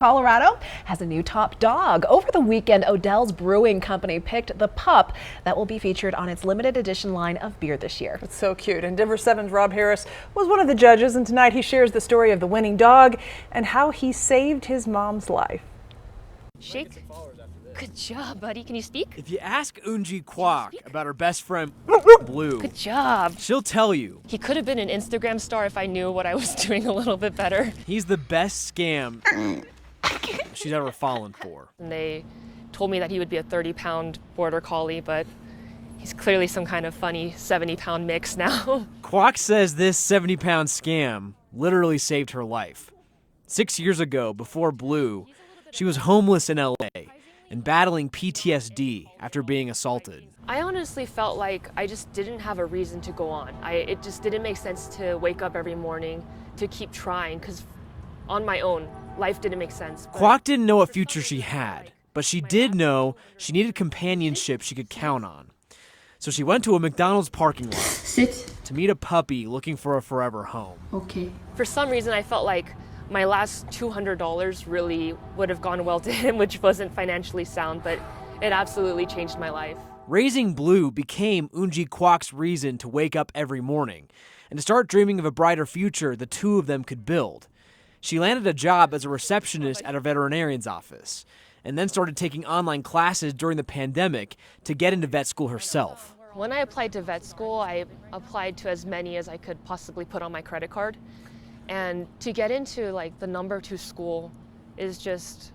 Colorado has a new top dog. Over the weekend, Odell's Brewing Company picked the pup that will be featured on its limited edition line of beer this year. It's so cute. And Denver 7's Rob Harris was one of the judges, and tonight he shares the story of the winning dog and how he saved his mom's life. Shake. Good job, buddy. Can you speak? If you ask EunJi Kwak about her best friend, Blue, Good job. she'll tell you. He could have been an Instagram star if I knew what I was doing a little bit better. He's the best scam she's ever fallen for. And they told me that he would be a 30-pound border collie, but he's clearly some kind of funny 70-pound mix now. Kwak says this 70-pound scam literally saved her life. 6 years ago, before Blue, she was homeless in LA and battling PTSD after being assaulted. I honestly felt like I just didn't have a reason to go on. It just didn't make sense to wake up every morning to keep trying, because on my own, life didn't make sense. Kwak didn't know what future she had, but she did know she needed companionship she could count on. So she went to a McDonald's parking lot to meet a puppy looking for a forever home. Okay. For some reason, I felt like my last $200 really would have gone well to him, which wasn't financially sound, but it absolutely changed my life. Raising Blue became EunJi Kwak's reason to wake up every morning and to start dreaming of a brighter future the two of them could build. She landed a job as a receptionist at a veterinarian's office and then started taking online classes during the pandemic to get into vet school herself. When I applied to vet school, I applied to as many as I could possibly put on my credit card. And to get into like the #2 school is just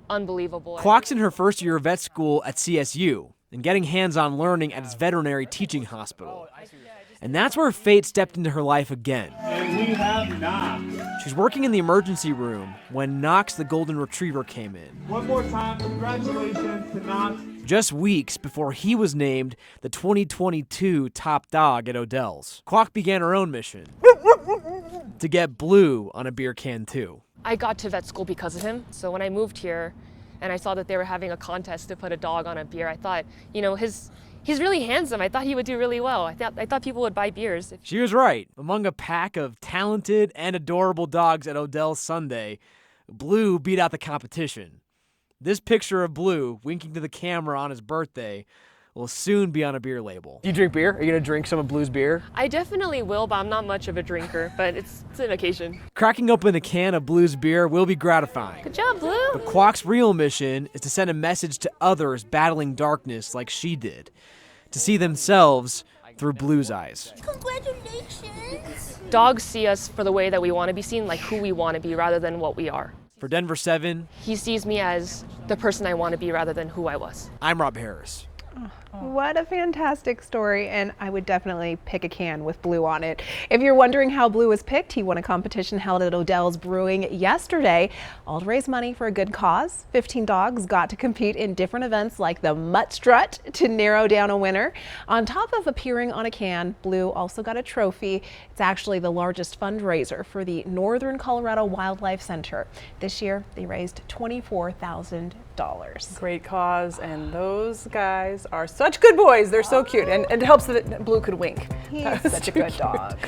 unbelievable. Kwak's in her first year of vet school at CSU and getting hands-on learning at its veterinary teaching hospital. And that's where fate stepped into her life again. And we have Knox. She's working in the emergency room when Knox the golden retriever came in. One more time, congratulations to Knox. Just weeks before he was named the 2022 top dog at Odell's. Kwak began her own mission to get Blue on a beer can too. I got to vet school because of him. So when I moved here and I saw that they were having a contest to put a dog on a beer, I thought, you know, he's really handsome. I thought he would do really well. I thought people would buy beers. She was right. Among a pack of talented and adorable dogs at Odell's Sunday, Blue beat out the competition. This picture of Blue winking to the camera on his birthday will soon be on a beer label. Do you drink beer? Are you going to drink some of Blue's beer? I definitely will, but I'm not much of a drinker, but it's an occasion. Cracking open a can of Blue's beer will be gratifying. Good job, Blue. But Kwak's real mission is to send a message to others battling darkness like she did, to see themselves through Blue's eyes. Congratulations. Dogs see us for the way that we want to be seen, like who we want to be rather than what we are. For Denver 7, He sees me as the person I want to be rather than who I was. I'm Rob Harris. What a fantastic story, and I would definitely pick a can with Blue on it. If you're wondering how Blue was picked, he won a competition held at Odell's Brewing yesterday, all to raise money for a good cause. 15 dogs got to compete in different events like the Mutt Strut to narrow down a winner. On top of appearing on a can, Blue also got a trophy. It's actually the largest fundraiser for the Northern Colorado Wildlife Center. This year, they raised $24,000. Great cause, and those guys are such good boys. They're so cute, and it helps that Blue could wink. He's such a good dog.